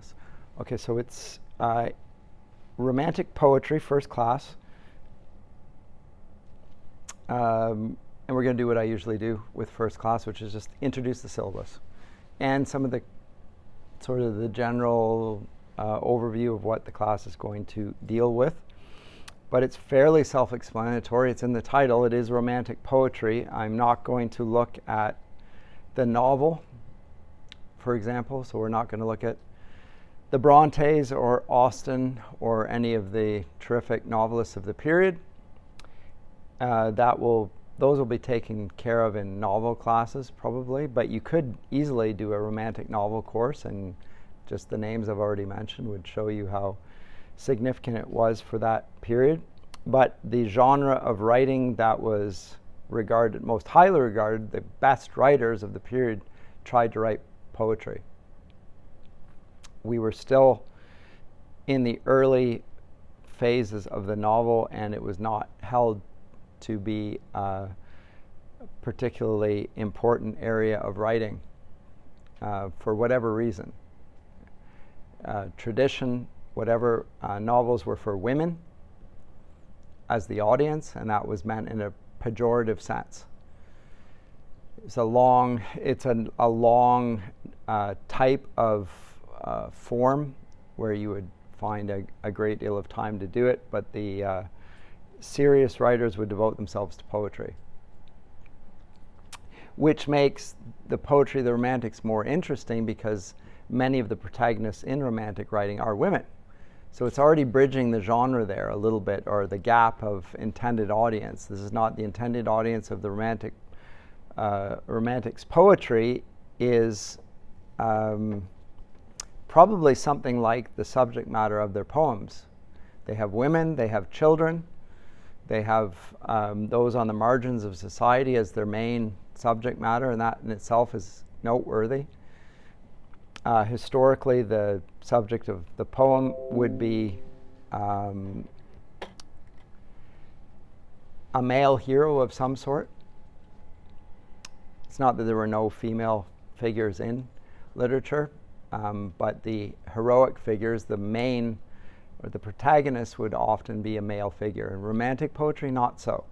this. Okay, so it's romantic poetry, first class. And we're going to do what I usually do with first class, which is just introduce the syllabus and some of the sort of the general overview of what the class is going to deal with. But it's fairly self-explanatory. It's in the title. It is romantic poetry. I'm not going to look at the novel, for example. So we're not going to look at the Brontes or Austen or any of the terrific novelists of the period. Those will be taken care of in novel classes probably, but you could easily do a romantic novel course, and just the names I've already mentioned would show you how significant it was for that period. But the genre of writing that was regarded, most highly regarded, the best writers of the period tried to write poetry. We were still in the early phases of the novel, and it was not held to be a particularly important area of writing for whatever reason. Tradition, whatever, novels were for women as the audience, and that was meant in a pejorative sense. It's a long type of form where you would find a great deal of time to do it, but the serious writers would devote themselves to poetry, which makes the poetry of the Romantics more interesting because many of the protagonists in romantic writing are women. So it's already bridging the genre there a little bit, or the gap of intended audience. This is not the intended audience of the Romantics poetry is probably something like the subject matter of their poems. They have women, they have children, they have those on the margins of society as their main subject matter, and that in itself is noteworthy. Historically, the subject of the poem would be a male hero of some sort. It's not that there were no female figures in literature, but the heroic figures, the main or the protagonist, would often be a male figure. In romantic poetry, not so,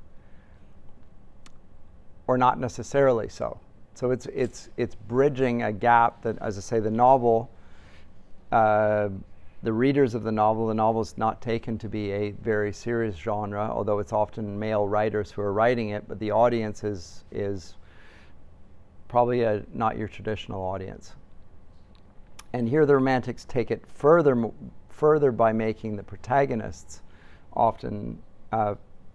or not necessarily so. So it's bridging a gap that, as I say, the novel, the readers of the novel is not taken to be a very serious genre, although it's often male writers who are writing it, but the audience is probably not your traditional audience. And here the Romantics take it further by making the protagonists often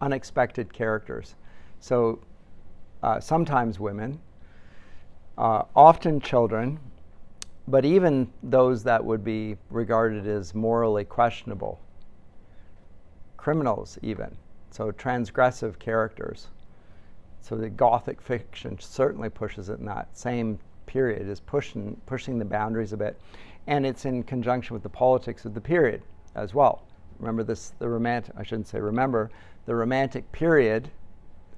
unexpected characters. So sometimes women, often children, but even those that would be regarded as morally questionable, criminals even, so transgressive characters. So the Gothic fiction certainly pushes it in that same period, is pushing the boundaries a bit, and it's in conjunction with the politics of the period as well. Remember this, the Romantic period,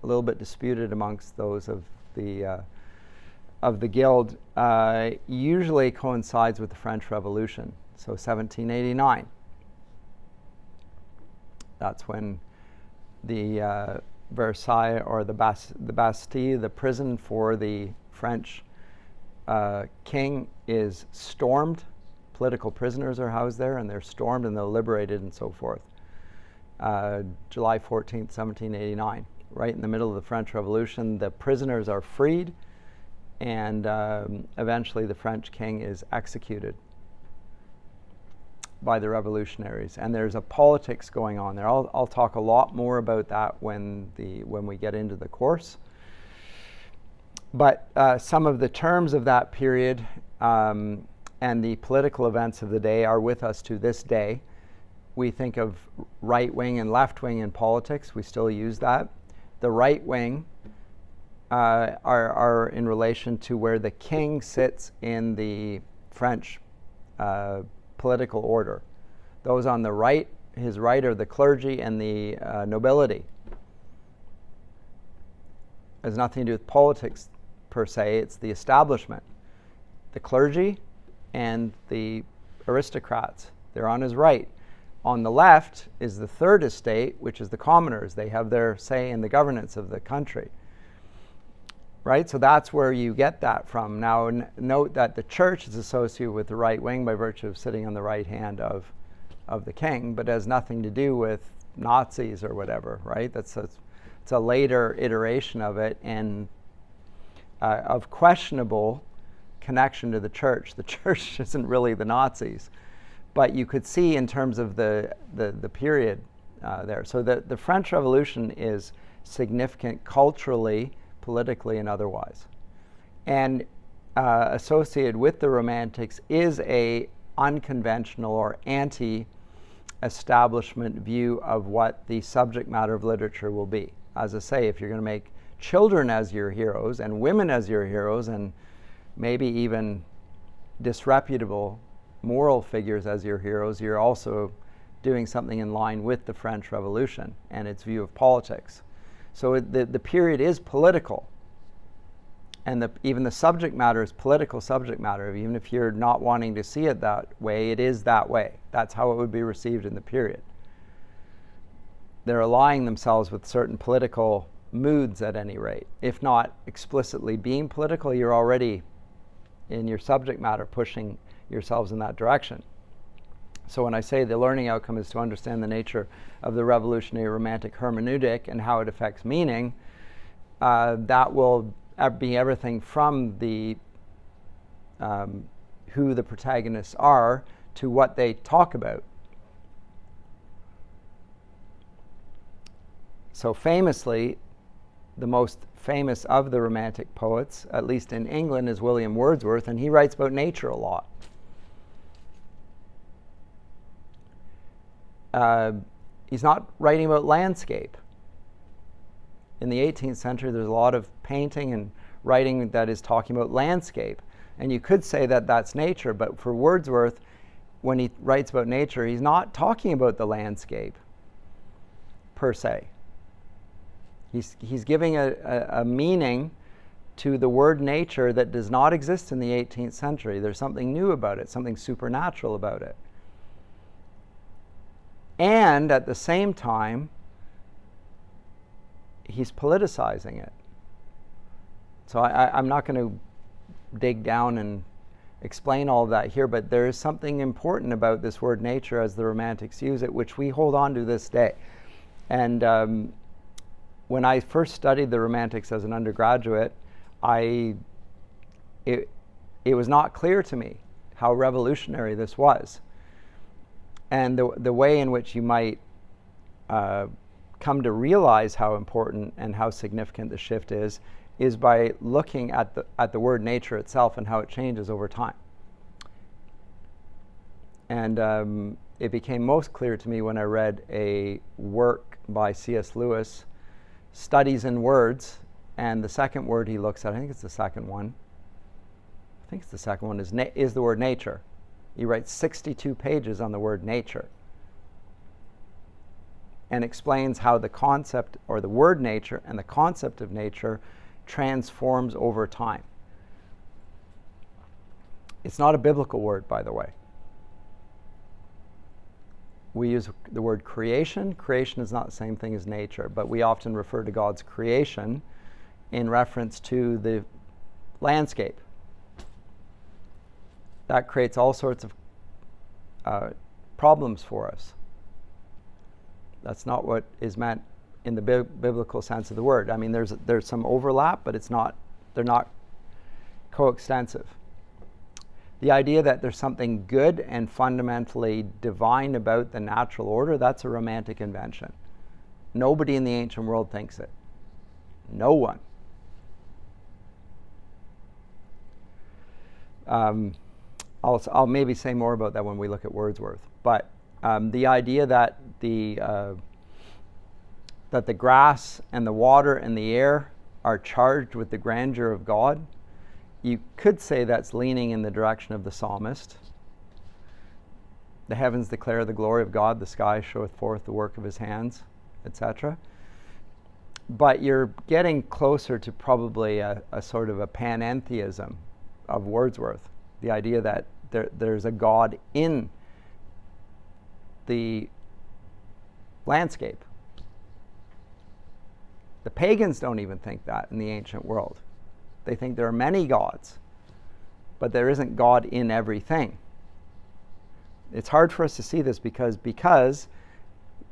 a little bit disputed amongst those of the Guild, usually coincides with the French Revolution, so 1789. That's when the Versailles, or the Bastille, the prison for the French king, is stormed. Political prisoners are housed there, and they're stormed and they're liberated and so forth. July 14th, 1789. Right in the middle of the French Revolution, the prisoners are freed, and eventually the French king is executed by the revolutionaries. And there's a politics going on there. I'll talk a lot more about that when we get into the course. But some of the terms of that period and the political events of the day are with us to this day. We think of right wing and left wing in politics. We still use that. The right wing are in relation to where the king sits in the French political order. Those on the right, his right, are the clergy and the nobility. It has nothing to do with politics per se, it's the establishment. The clergy and the aristocrats. They're on his right. On the left is the third estate, which is the commoners. They have their say in the governance of the country. Right? So that's where you get that from. Now, note that the church is associated with the right wing by virtue of sitting on the right hand of the king, but has nothing to do with Nazis or whatever, right? It's a later iteration of it, and of questionable connection to the church. The church isn't really the Nazis, but you could see in terms of the period there. So the French Revolution is significant culturally, politically, and otherwise. And associated with the Romantics is a unconventional or anti-establishment view of what the subject matter of literature will be. As I say, if you're going to make children as your heroes and women as your heroes and maybe even disreputable moral figures as your heroes, you're also doing something in line with the French Revolution and its view of politics. So the period is political, and even the subject matter is political subject matter. Even if you're not wanting to see it that way, it is that way. That's how it would be received in the period. They're allying themselves with certain political moods at any rate. If not explicitly being political, you're already in your subject matter pushing yourselves in that direction. So when I say the learning outcome is to understand the nature of the revolutionary romantic hermeneutic and how it affects meaning, that will be everything from the who the protagonists are to what they talk about. So famously, the most famous of the Romantic poets, at least in England, is William Wordsworth, and he writes about nature a lot. He's not writing about landscape. In the 18th century, there's a lot of painting and writing that is talking about landscape. And you could say that that's nature, but for Wordsworth, when he writes about nature, he's not talking about the landscape per se. He's giving a meaning to the word nature that does not exist in the 18th century. There's something new about it, something supernatural about it. And at the same time, he's politicizing it. So I'm not going to dig down and explain all of that here, but there is something important about this word nature as the Romantics use it, which we hold on to this day. And when I first studied the Romantics as an undergraduate, it was not clear to me how revolutionary this was. And the way in which you might come to realize how important and how significant the shift is by looking at the word nature itself and how it changes over time. And it became most clear to me when I read a work by C.S. Lewis, Studies in Words, and the second word he looks at, I think it's the second one, is the word nature. He writes 62 pages on the word nature and explains how the concept, or the word nature and the concept of nature, transforms over time. It's not a biblical word, by the way. We use the word creation. Creation is not the same thing as nature, but we often refer to God's creation in reference to the landscape. That creates all sorts of problems for us. That's not what is meant in the biblical sense of the word. I mean, there's some overlap, but they're not coextensive. The idea that there's something good and fundamentally divine about the natural order, that's a Romantic invention. Nobody in the ancient world thinks it. No one. I'll maybe say more about that when we look at Wordsworth. But the idea that the grass and the water and the air are charged with the grandeur of God, you could say that's leaning in the direction of the psalmist. The heavens declare the glory of God, the sky showeth forth the work of his hands, etc. But you're getting closer to probably a sort of a panentheism of Wordsworth. The idea that there's a God in the landscape. The pagans don't even think that in the ancient world. They think there are many gods, but there isn't God in everything. It's hard for us to see this because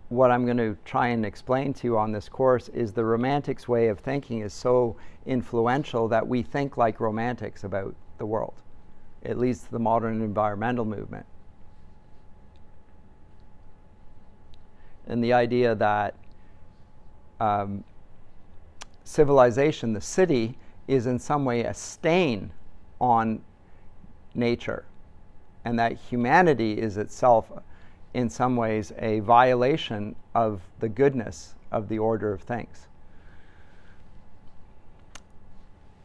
what I'm going to try and explain to you on this course is the Romantics' way of thinking is so influential that we think like Romantics about the world. It leads to the modern environmental movement. And the idea that civilization, the city, is in some way a stain on nature, and that humanity is itself in some ways a violation of the goodness of the order of things.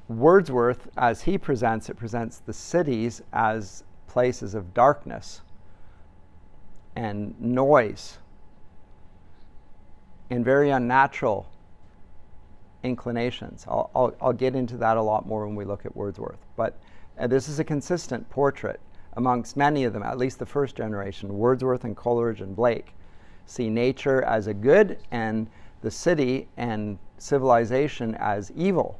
Wordsworth, as he presents the cities as places of darkness and noise and very unnatural inclinations. I'll get into that a lot more when we look at Wordsworth. But this is a consistent portrait amongst many of them, at least the first generation. Wordsworth and Coleridge and Blake see nature as a good and the city and civilization as evil,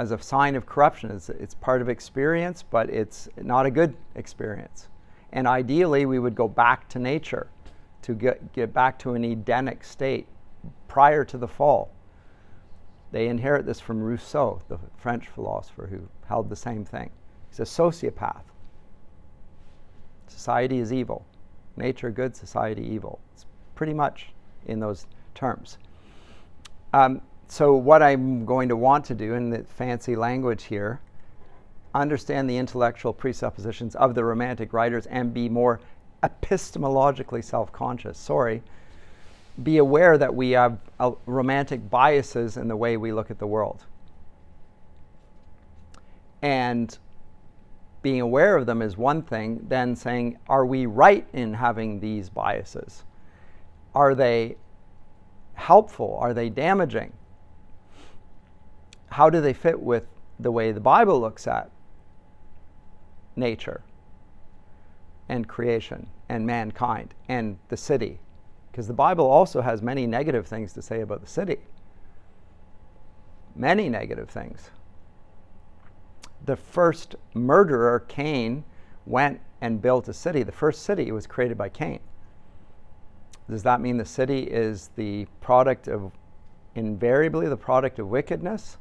as a sign of corruption. It's part of experience, but it's not a good experience. And ideally, we would go back to nature to get back to an Edenic state prior to the fall. They inherit this from Rousseau, the French philosopher who held the same thing. He's a sociopath. Society is evil. Nature good, society evil. It's pretty much in those terms. So what I'm going to want to do in the fancy language here, understand the intellectual presuppositions of the Romantic writers and be more epistemologically self-conscious. Be aware that we have romantic biases in the way we look at the world. And being aware of them is one thing, then saying, are we right in having these biases? Are they helpful? Are they damaging? How do they fit with the way the Bible looks at nature and creation and mankind and the city? Because the Bible also has many negative things to say about the city. Many negative things. The first murderer, Cain, went and built a city. The first city was created by Cain. Does that mean the city is invariably the product of wickedness?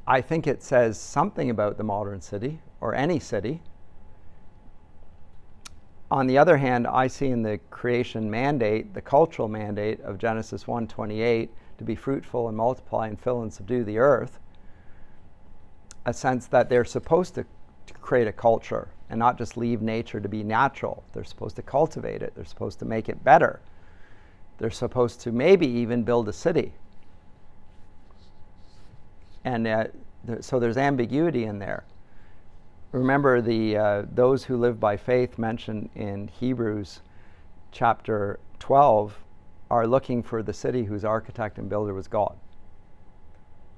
I think it says something about the modern city, or any city. On the other hand, I see in the creation mandate, the cultural mandate of Genesis 1:28, to be fruitful and multiply and fill and subdue the earth, a sense that they're supposed to create a culture and not just leave nature to be natural. They're supposed to cultivate it. They're supposed to make it better. They're supposed to maybe even build a city. And so there's ambiguity in there. Remember, those who live by faith mentioned in Hebrews chapter 12 are looking for the city whose architect and builder was God.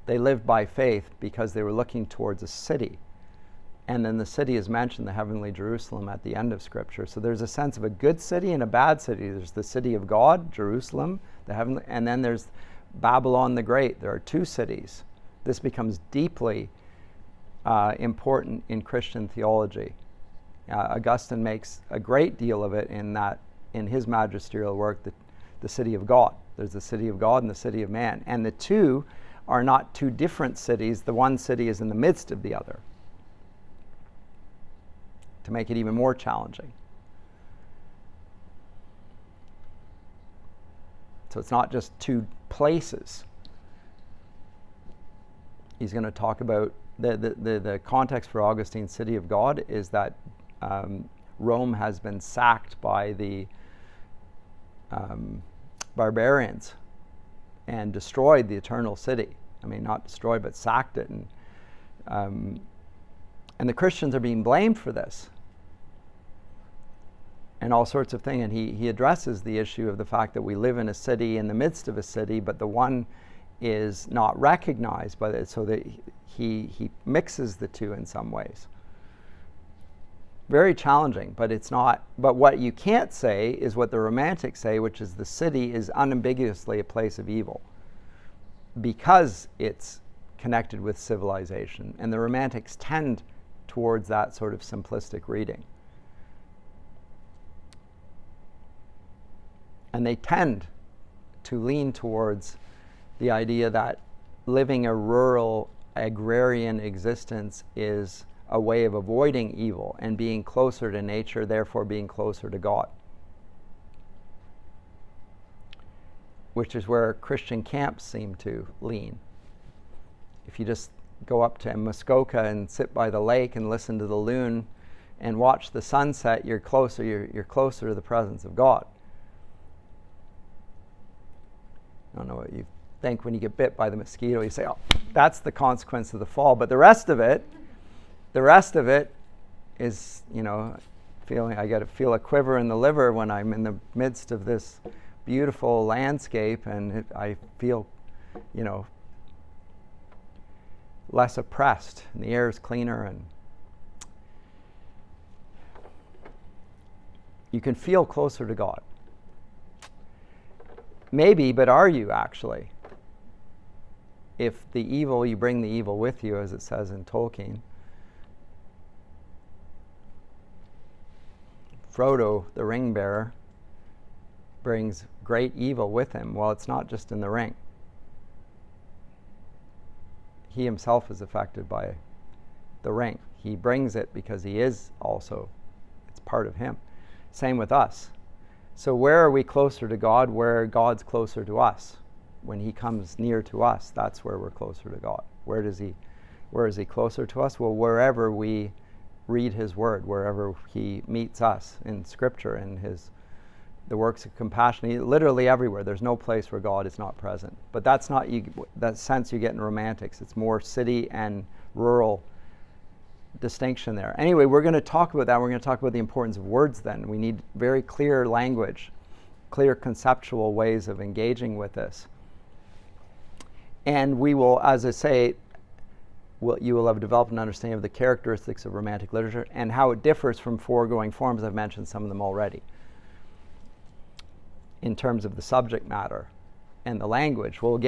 They lived by faith because they were looking towards a city. And then the city is mentioned, the heavenly Jerusalem, at the end of Scripture. So there's a sense of a good city and a bad city. There's the city of God, Jerusalem, the heavenly, and then there's Babylon the Great. There are two cities. This becomes deeply important in Christian theology. Augustine makes a great deal of it in his magisterial work, the city of God. There's the city of God and the city of man. And the two are not two different cities. The one city is in the midst of the other, to make it even more challenging. So it's not just two places. He's going to talk about the context for Augustine's city of God is that Rome has been sacked by the barbarians and destroyed the eternal city. I mean, not destroyed, but sacked it. And the Christians are being blamed for this and all sorts of things. And he addresses the issue of the fact that we live in a city in the midst of a city, but the one is not recognized by it, so that he mixes the two in some ways. Very challenging, but it's not. But what you can't say is what the Romantics say, which is the city is unambiguously a place of evil because it's connected with civilization. And the Romantics tend towards that sort of simplistic reading. And they tend to lean towards the idea that living a rural agrarian existence is a way of avoiding evil and being closer to nature, therefore being closer to God. Which is where Christian camps seem to lean. If you just go up to Muskoka and sit by the lake and listen to the loon and watch the sunset, you're closer to the presence of God. I don't know what you think when you get bit by the mosquito. You say, oh, that's the consequence of the fall. But the rest of it is, I feel a quiver in the liver when I'm in the midst of this beautiful landscape, and I feel, less oppressed, and the air is cleaner, and you can feel closer to God. Maybe, but are you actually? If the evil, you bring the evil with you, as it says in Tolkien. Frodo, the ring bearer, brings great evil with him. Well, it's not just in the ring. He himself is affected by the ring. He brings it because he is also, it's part of him. Same with us. So where are we closer to God? Where God's closer to us. When he comes near to us, that's where we're closer to God. Where is he closer to us? Well, wherever we read his word, wherever he meets us in scripture and the works of compassion, literally everywhere. There's no place where God is not present. But that's not that sense you get in Romantics. It's more city and rural distinction there. Anyway, we're going to talk about that. We're going to talk about the importance of words then. We need very clear language, clear conceptual ways of engaging with this. And we will, as I say, you will have developed an understanding of the characteristics of Romantic literature and how it differs from foregoing forms. I've mentioned some of them already. In terms of the subject matter and the language, we'll look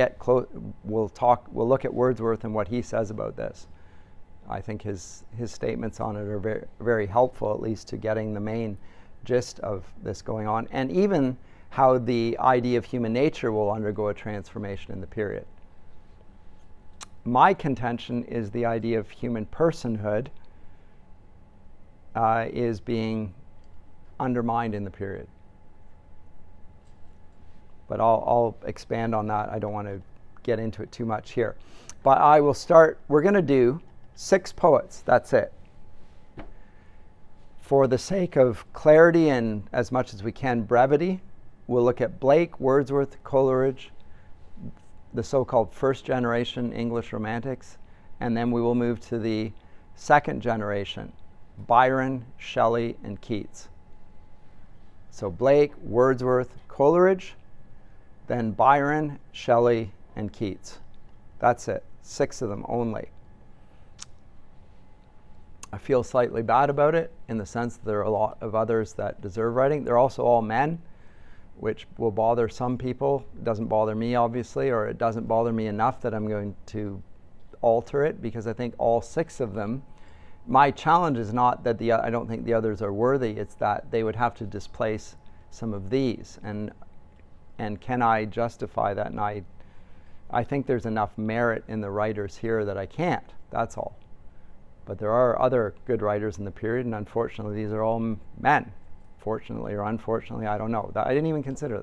at Wordsworth and what he says about this. I think his statements on it are very, very helpful, at least to getting the main gist of this going on, and even how the idea of human nature will undergo a transformation in the period. My contention is the idea of human personhood is being undermined in the period. But I'll expand on that. I don't want to get into it too much here. But I will start. We're going to do 6 poets. That's it. For the sake of clarity and as much as we can brevity, we'll look at Blake, Wordsworth, Coleridge, the so-called first generation English Romantics, and then we will move to the second generation, Byron, Shelley, and Keats. So Blake, Wordsworth, Coleridge, then Byron, Shelley, and Keats. That's it. 6 of them only. I feel slightly bad about it in the sense that there are a lot of others that deserve writing. They're also all men, which will bother some people. It doesn't bother me, obviously, or it doesn't bother me enough that I'm going to alter it, because I think all 6 of them, my challenge is not that I don't think the others are worthy, it's that they would have to displace some of these. And can I justify that? And I think there's enough merit in the writers here that I can't. That's all. But there are other good writers in the period, and unfortunately these are all men. Fortunately or unfortunately, I don't know. I didn't even consider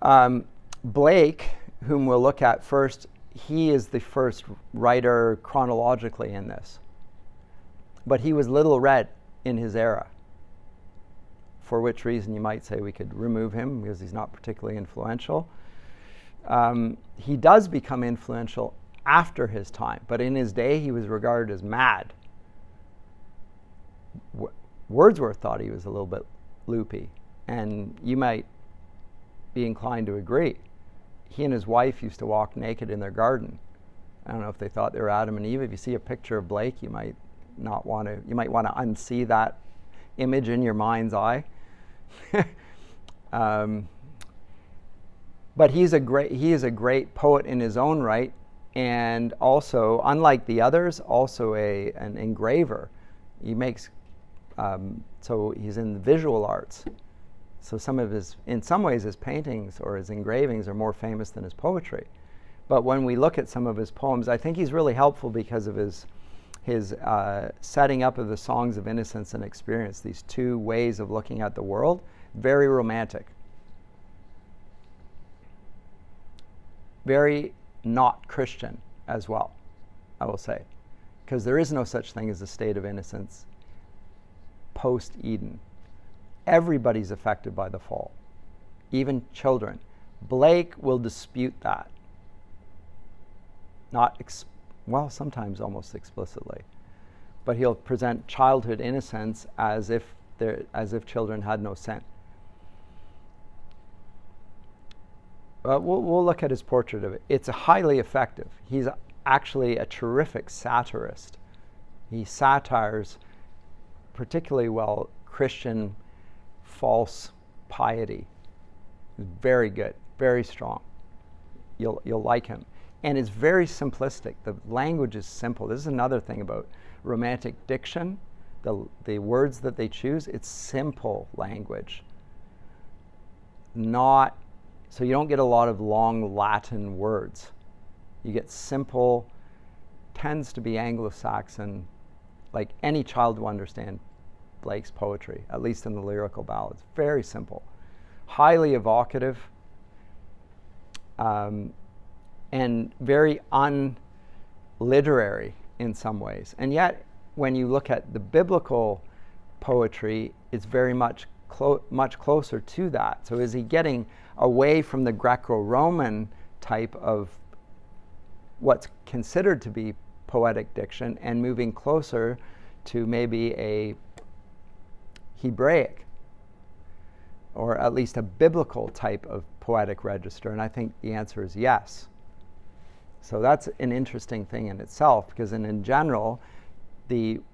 that. Blake, whom we'll look at first, he is the first writer chronologically in this. But he was little read in his era, for which reason you might say we could remove him because he's not particularly influential. He does become influential after his time, but in his day he was regarded as mad. Wordsworth thought he was a little bit loopy, and you might be inclined to agree. He and his wife used to walk naked in their garden I don't know if they thought they were Adam and Eve. If you see a picture of Blake, you might want to unsee that image in your mind's eye. But he is a great poet in his own right, and also, unlike the others, also an engraver. He makes so he's in the visual arts. So in some ways, his paintings or his engravings are more famous than his poetry. But when we look at some of his poems, I think he's really helpful because of his setting up of the songs of innocence and experience. These two ways of looking at the world, very romantic. Very not Christian as well, I will say, because there is no such thing as a state of innocence post-Eden. Everybody's affected by the fall, even children. Blake will dispute that. Sometimes almost explicitly, but he'll present childhood innocence as if children had no sin. We'll look at his portrait of it. It's highly effective. He's actually a terrific satirist. He satires particularly well Christian false piety. He's very good, very strong. You'll like him. And it's very simplistic. The language is simple. This is another thing about romantic diction. The words that they choose, it's simple language. So you don't get a lot of long Latin words. You get simple, tends to be Anglo-Saxon, like any child will understand Blake's poetry, at least in the lyrical ballads. Very simple, highly evocative, and very unliterary in some ways. And yet, when you look at the biblical poetry, it's very much closer to that. So is he getting away from the Greco-Roman type of what's considered to be poetic diction and moving closer to maybe a Hebraic or at least a biblical type of poetic register? And I think the answer is yes. So that's an interesting thing in itself, because in general,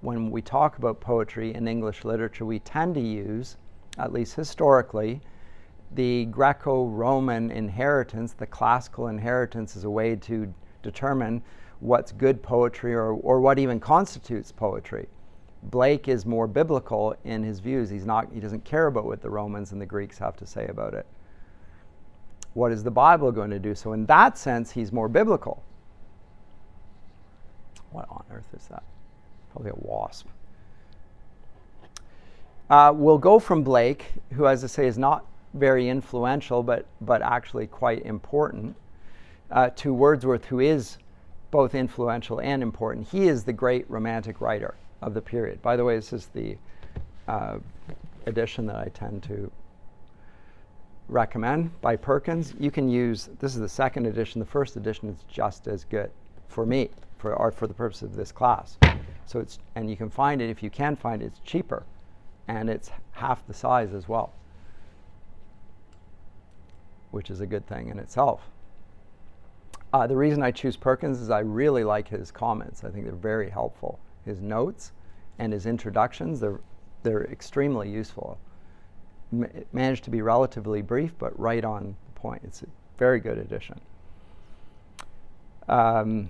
when we talk about poetry in English literature, we tend to use, at least historically, the Greco-Roman inheritance, the classical inheritance, as a way to determine what's good poetry or what even constitutes poetry. Blake is more biblical in his views. He doesn't care about what the Romans and the Greeks have to say about it. What is the Bible going to do? So in that sense, he's more biblical. What on earth is that? Probably a wasp. We'll go from Blake, who, as I say, is not very influential, but actually quite important, to Wordsworth, who is both influential and important. He is the great romantic writer of the period. By the way, this is the edition that I tend to recommend by Perkins. You can use, this is the second edition. The first edition is just as good for me, for the purpose of this class. So and you can find it, if you can find it, it's cheaper, and it's half the size as well, which is a good thing in itself. The reason I choose Perkins is I really like his comments. I think they're very helpful. His notes and his introductions, they're extremely useful. Managed to be relatively brief, but right on the point. It's a very good edition. But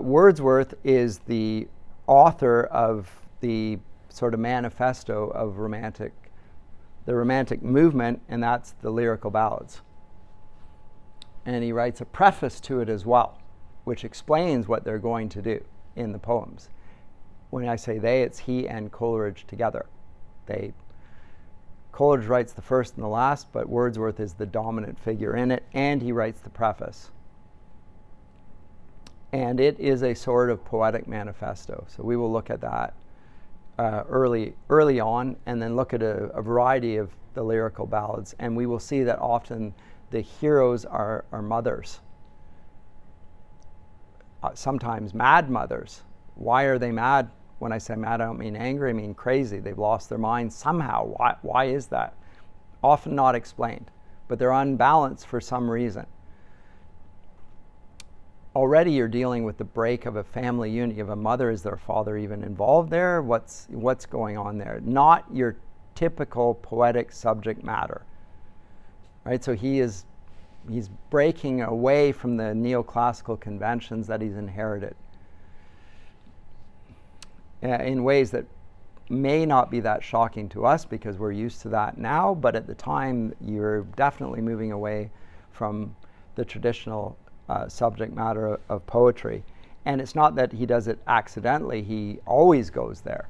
Wordsworth is the author of the sort of manifesto of the Romantic movement, and that's the lyrical ballads. And he writes a preface to it as well, which explains what they're going to do in the poems. When I say they, it's he and Coleridge together. Coleridge writes the first and the last, but Wordsworth is the dominant figure in it, and he writes the preface. And it is a sort of poetic manifesto. So we will look at that early on, and then look at a variety of the lyrical ballads, and we will see that often the heroes are mothers. Sometimes mad mothers. Why are they mad? When I say mad, I don't mean angry, I mean crazy. They've lost their minds somehow. Why is that? Often not explained, but they're unbalanced for some reason. already you're dealing with the break of a family unit. You have a mother. Is their father even involved there? What's going on there? Not your typical poetic subject matter, right? So he's breaking away from the neoclassical conventions that he's inherited in ways that may not be that shocking to us because we're used to that now, but at the time you're definitely moving away from the traditional subject matter of poetry. And it's not that he does it accidentally, he always goes there.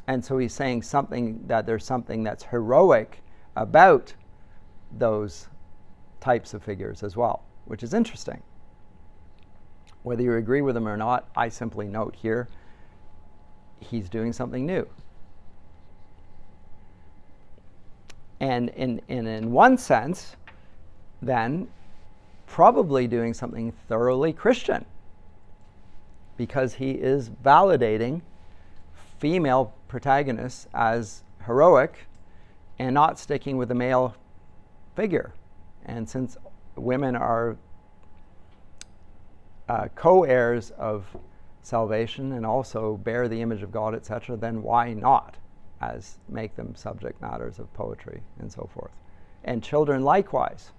And so he's saying there's something that's heroic about those types of figures as well, which is interesting. Whether you agree with him or not, I simply note here he's doing something new. And in one sense, then, probably doing something thoroughly Christian, because he is validating female protagonists as heroic and not sticking with the male figure. And since women are co-heirs of salvation and also bear the image of God, etc., then why not make them subject matters of poetry and so forth? And children likewise.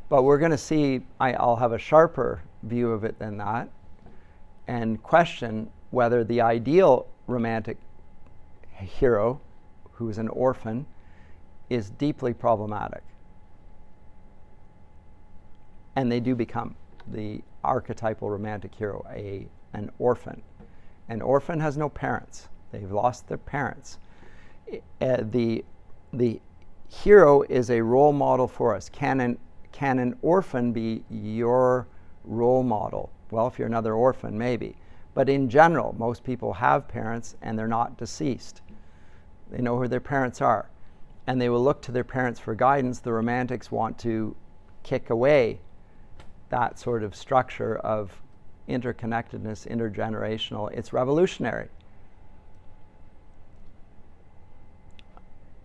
But we're going to see, I'll have a sharper view of it than that and question whether the ideal romantic hero, who is an orphan, is deeply problematic. And they do become the archetypal romantic hero, an orphan. An orphan has no parents. They've lost their parents. The hero is a role model for us. Can an orphan be your role model? Well, if you're another orphan, maybe. But in general, most people have parents and they're not deceased. They know who their parents are. And they will look to their parents for guidance. The Romantics want to kick away that sort of structure of interconnectedness, intergenerational. It's revolutionary.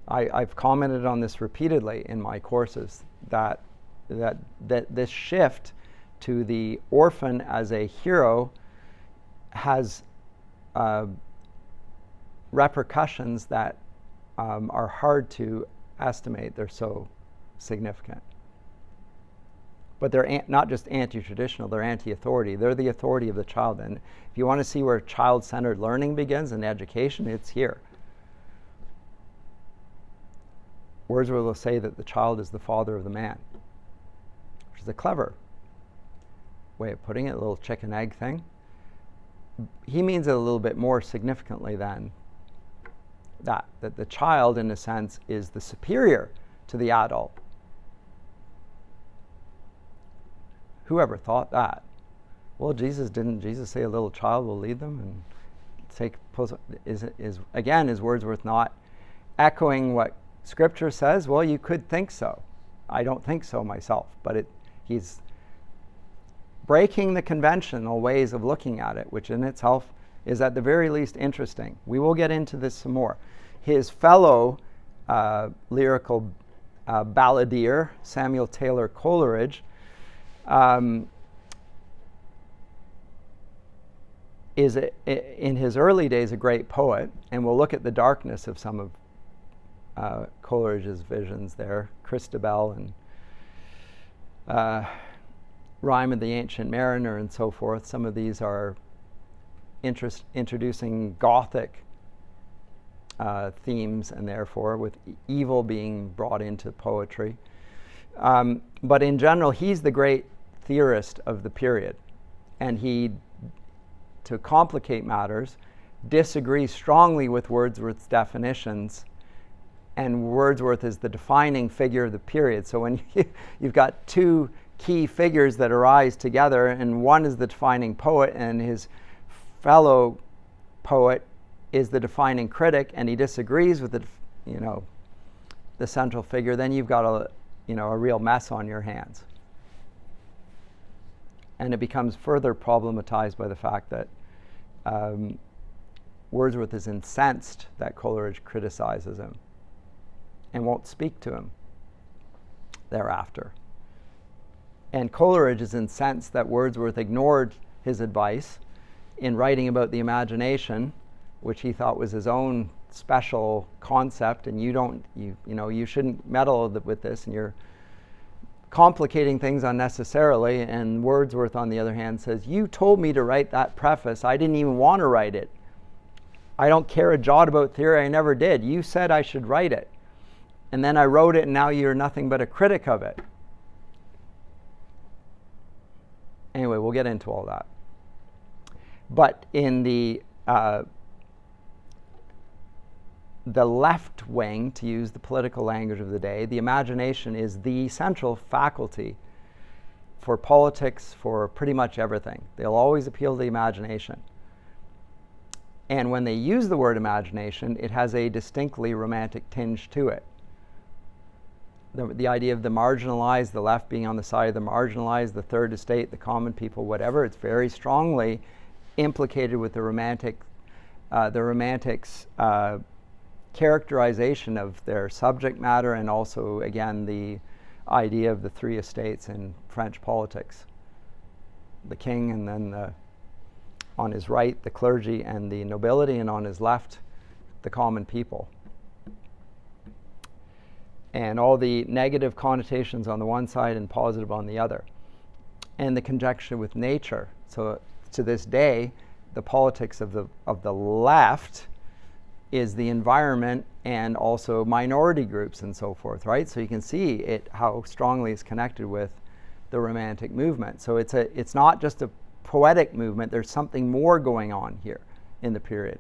I've commented on this repeatedly in my courses, that this shift to the orphan as a hero has repercussions that are hard to estimate. They're so significant. But they're not just anti-traditional, they're anti-authority. They're the authority of the child. And if you want to see where child-centered learning begins in education, it's here. Wordsworth will say that the child is the father of the man, which is a clever way of putting it, a little chicken-egg thing. He means it a little bit more significantly than that the child, in a sense, is the superior to the adult. Whoever thought that? Well, didn't Jesus say a little child will lead them and take? Is Wordsworth not echoing what Scripture says? Well, you could think so. I don't think so myself, but he's breaking the conventional ways of looking at it, which in itself is at the very least interesting. We will get into this some more. His fellow lyrical balladeer, Samuel Taylor Coleridge, is in his early days a great poet, and we'll look at the darkness of some of Coleridge's visions there, Christabel and Rime of the Ancient Mariner and so forth. Some of these are introducing Gothic themes, and therefore with evil being brought into poetry. But in general, he's the great theorist of the period, and he, to complicate matters, disagrees strongly with Wordsworth's definitions, and Wordsworth is the defining figure of the period. So when you've got two key figures that arise together, and one is the defining poet and his fellow poet is the defining critic, and he disagrees with the central figure, then you've got a real mess on your hands. And it becomes further problematized by the fact that Wordsworth is incensed that Coleridge criticizes him and won't speak to him thereafter. And Coleridge is incensed that Wordsworth ignored his advice in writing about the imagination, which he thought was his own special concept, and you shouldn't meddle with this, and you're complicating things unnecessarily. And Wordsworth, on the other hand, says, you told me to write that preface. I didn't even want to write it. I don't care a jot about theory. I never did. You said I should write it. And then I wrote it, and now you're nothing but a critic of it. Anyway, we'll get into all that. But in the left wing, to use the political language of the day, the imagination is the central faculty for politics, for pretty much everything. They'll always appeal to the imagination. And when they use the word imagination, it has a distinctly romantic tinge to it. The idea of the marginalized, the left being on the side of the marginalized, the third estate, the common people, whatever, it's very strongly implicated with the romantics characterization of their subject matter, and also, again, the idea of the three estates in French politics. The king, and then on his right, the clergy and the nobility, and on his left, the common people. And all the negative connotations on the one side and positive on the other. And the conjunction with nature. So to this day, the politics of the left is the environment and also minority groups and so forth, right? So you can see it, how strongly it's connected with the Romantic movement. So it's not just a poetic movement. There's something more going on here in the period.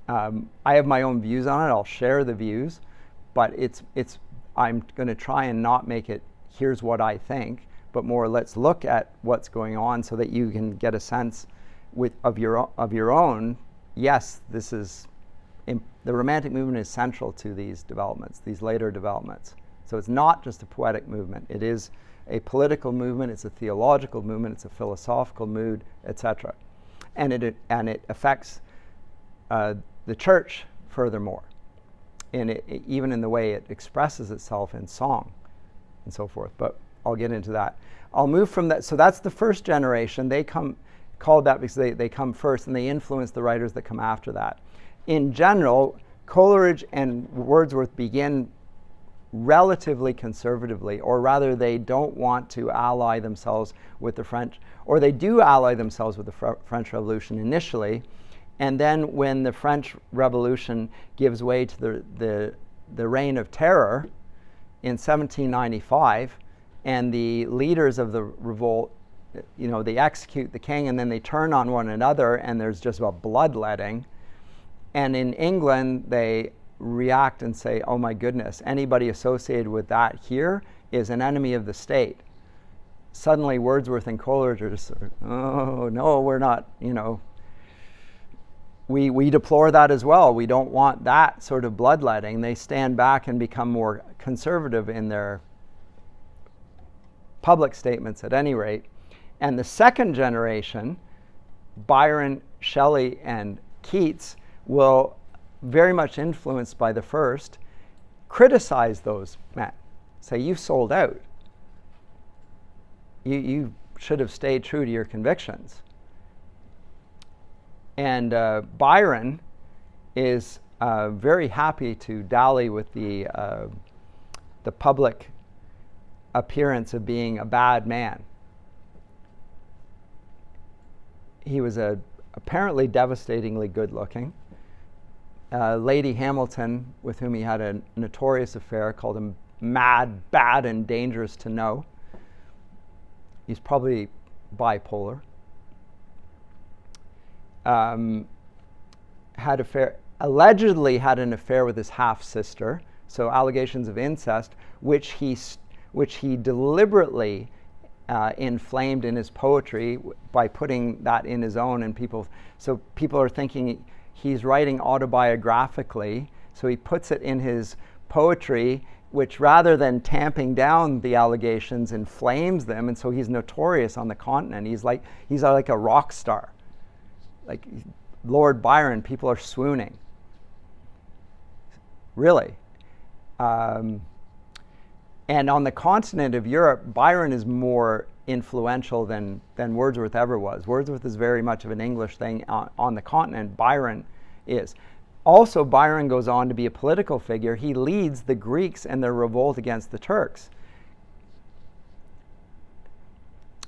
I have my own views on it. I'll share the views. But I'm going to try and not make it, here's what I think, but more, let's look at what's going on so that you can get a sense of your own. Yes, this is the Romantic movement is central to these developments, these later developments. So it's not just a poetic movement. It is a political movement. It's a theological movement. It's a philosophical mood, etc. And it affects the church furthermore. Even in the way it expresses itself in song and so forth. But I'll get into that. I'll move from that. So that's the first generation. They come, called that because they come first, and they influence the writers that come after that. In general, Coleridge and Wordsworth begin relatively conservatively, or rather they don't want to ally themselves with the French, or they do ally themselves with the French Revolution initially. And then when the French Revolution gives way to the Reign of Terror in 1795, and the leaders of the revolt, they execute the king, and then they turn on one another, and there's just a bloodletting. And in England, they react and say, oh my goodness, anybody associated with that here is an enemy of the state. Suddenly Wordsworth and Coleridge are just, oh no, we're not, We deplore that as well. We don't want that sort of bloodletting. They stand back and become more conservative in their public statements at any rate. And the second generation, Byron, Shelley, and Keats, will, very much influenced by the first, criticize those men. Say, you sold out. You should have stayed true to your convictions. And Byron is very happy to dally with the public appearance of being a bad man. He was apparently devastatingly good looking. Lady Hamilton, with whom he had a notorious affair, called him mad, bad, and dangerous to know. He's probably bipolar. Allegedly had an affair with his half-sister, so allegations of incest, which he deliberately inflamed in his poetry by putting that in his own, and people are thinking he's writing autobiographically, so he puts it in his poetry, which rather than tamping down the allegations, inflames them, and so he's notorious on the continent. He's like a rock star. Like Lord Byron, people are swooning. Really. And on the continent of Europe, Byron is more influential than Wordsworth ever was. Wordsworth is very much of an English thing. On the continent, Byron is. Also, Byron goes on to be a political figure. He leads the Greeks in their revolt against the Turks.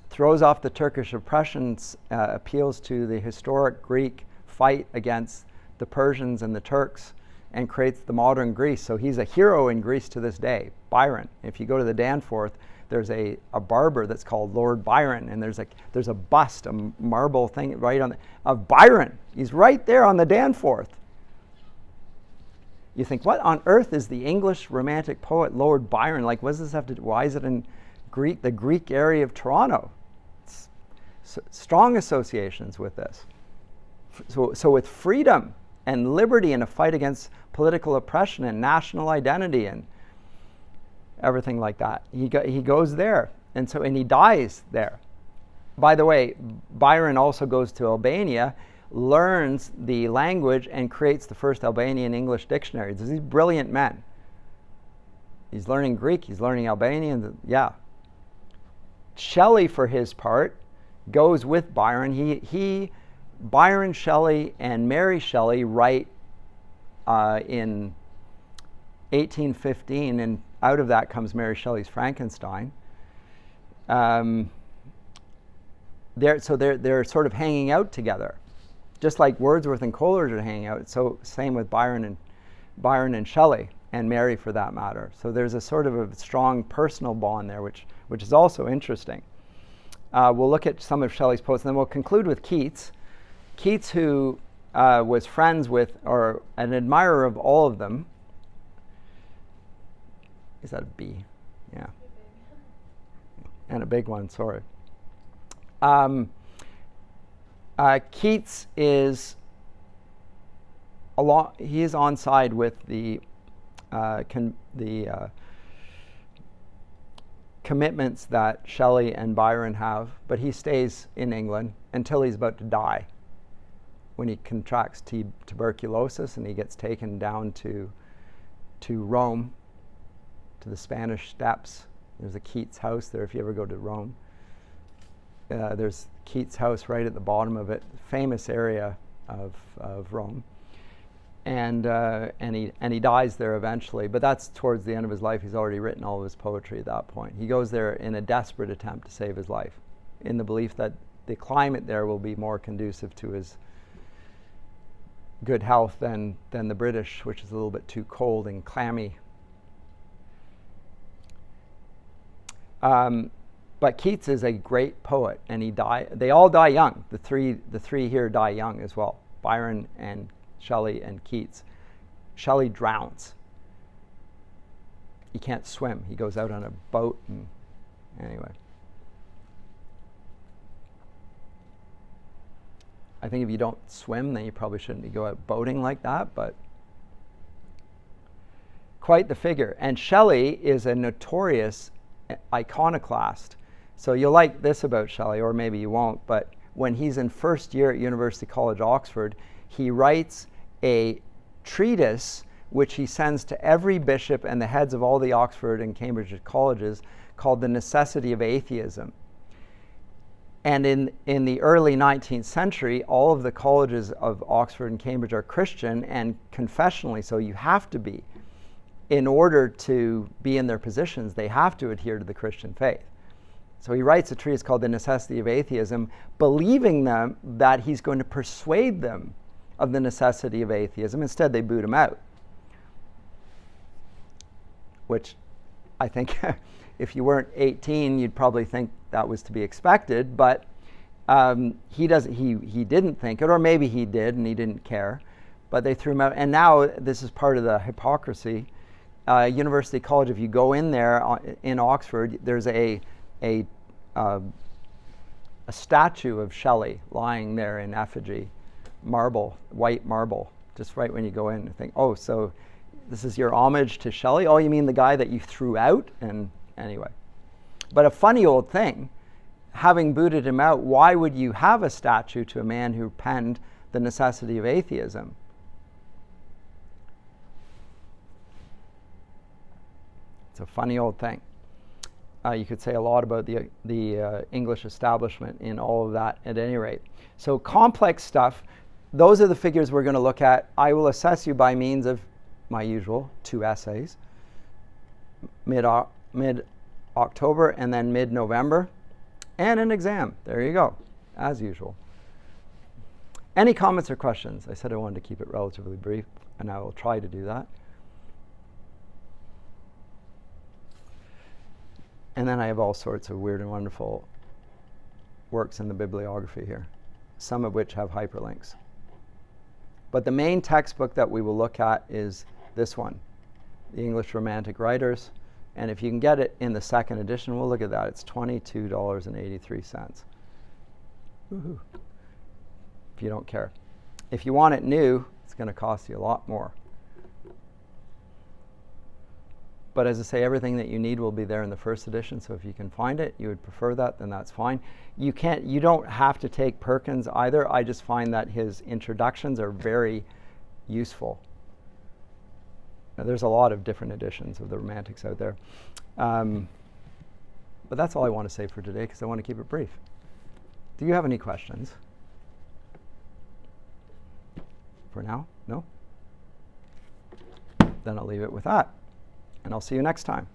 Throws off the Turkish oppressions, appeals to the historic Greek fight against the Persians and the Turks, and creates the modern Greece. So he's a hero in Greece to this day, Byron. If you go to the Danforth, there's a barber that's called Lord Byron, and there's a bust, a marble thing right on of Byron. He's right there on the Danforth. You think, what on earth is the English Romantic poet Lord Byron? Like, what does this have to do? Why is it in the Greek area of Toronto? Strong associations with this. So with freedom and liberty and a fight against political oppression and national identity and everything like that, he goes there, and he dies there. By the way, Byron also goes to Albania, learns the language, and creates the first Albanian English dictionary. These brilliant men. He's learning Greek, he's learning Albanian, yeah. Shelley, for his part, goes with Byron. Byron Shelley and Mary Shelley write in 1815, and out of that comes Mary Shelley's Frankenstein. They're sort of hanging out together, just like Wordsworth and Coleridge are hanging out. So same with Byron and Shelley, and Mary for that matter. So there's a sort of a strong personal bond there, which is also interesting. We'll look at some of Shelley's poets, and then we'll conclude with Keats. Keats, who was friends with, or an admirer of all of them. Is that a B? Yeah. And a big one, sorry. Keats is he is on side with the commitments that Shelley and Byron have, but he stays in England until he's about to die, when he contracts tuberculosis and he gets taken down to Rome, to the Spanish Steps. There's a Keats house there if you ever go to Rome. There's Keats' house right at the bottom of it, famous area of Rome. And he dies there eventually, but that's towards the end of his life. He's already written all of his poetry at that point. He goes there in a desperate attempt to save his life, in the belief that the climate there will be more conducive to his good health than the British, which is a little bit too cold and clammy. But Keats is a great poet, and they all die young. The three here die young as well. Byron and Shelley and Keats. Shelley drowns. He can't swim. He goes out on a boat, and anyway. I think if you don't swim, then you probably shouldn't go out boating like that, but quite the figure. And Shelley is a notorious iconoclast. So you'll like this about Shelley, or maybe you won't, but when he's in first year at University College, Oxford, he writes a treatise which he sends to every bishop and the heads of all the Oxford and Cambridge colleges, called The Necessity of Atheism. And in the early 19th century, all of the colleges of Oxford and Cambridge are Christian and confessionally, so you have to be. In order to be in their positions, they have to adhere to the Christian faith. So he writes a treatise called The Necessity of Atheism, believing them that he's going to persuade them of the necessity of atheism. Instead, they boot him out, which I think if you weren't 18, you'd probably think that was to be expected, but he didn't think it, or maybe he did and he didn't care, but they threw him out. And now this is part of the hypocrisy. University College, if you go in there in Oxford, there's a statue of Shelley lying there in effigy, marble, white marble, just right when you go in and think, oh, so this is your homage to Shelley? Oh, you mean the guy that you threw out? And anyway. But a funny old thing, having booted him out, why would you have a statue to a man who penned The Necessity of Atheism? It's a funny old thing. You could say a lot about the English establishment in all of that at any rate. So complex stuff, those are the figures we're going to look at. I will assess you by means of my usual 2 essays, mid-October and then mid-November, and an exam. There you go, as usual. Any comments or questions? I said I wanted to keep it relatively brief, and I will try to do that. And then I have all sorts of weird and wonderful works in the bibliography here, some of which have hyperlinks. But the main textbook that we will look at is this one, the English Romantic Writers. And if you can get it in the 2nd edition, we'll look at that. It's $22.83. Woohoo. If you don't care. If you want it new, it's going to cost you a lot more. But as I say, everything that you need will be there in the 1st edition. So if you can find it, you would prefer that, then that's fine. You don't have to take Perkins either. I just find that his introductions are very useful. Now, there's a lot of different editions of the Romantics out there. But that's all I want to say for today, because I want to keep it brief. Do you have any questions? For now? No? Then I'll leave it with that. And I'll see you next time.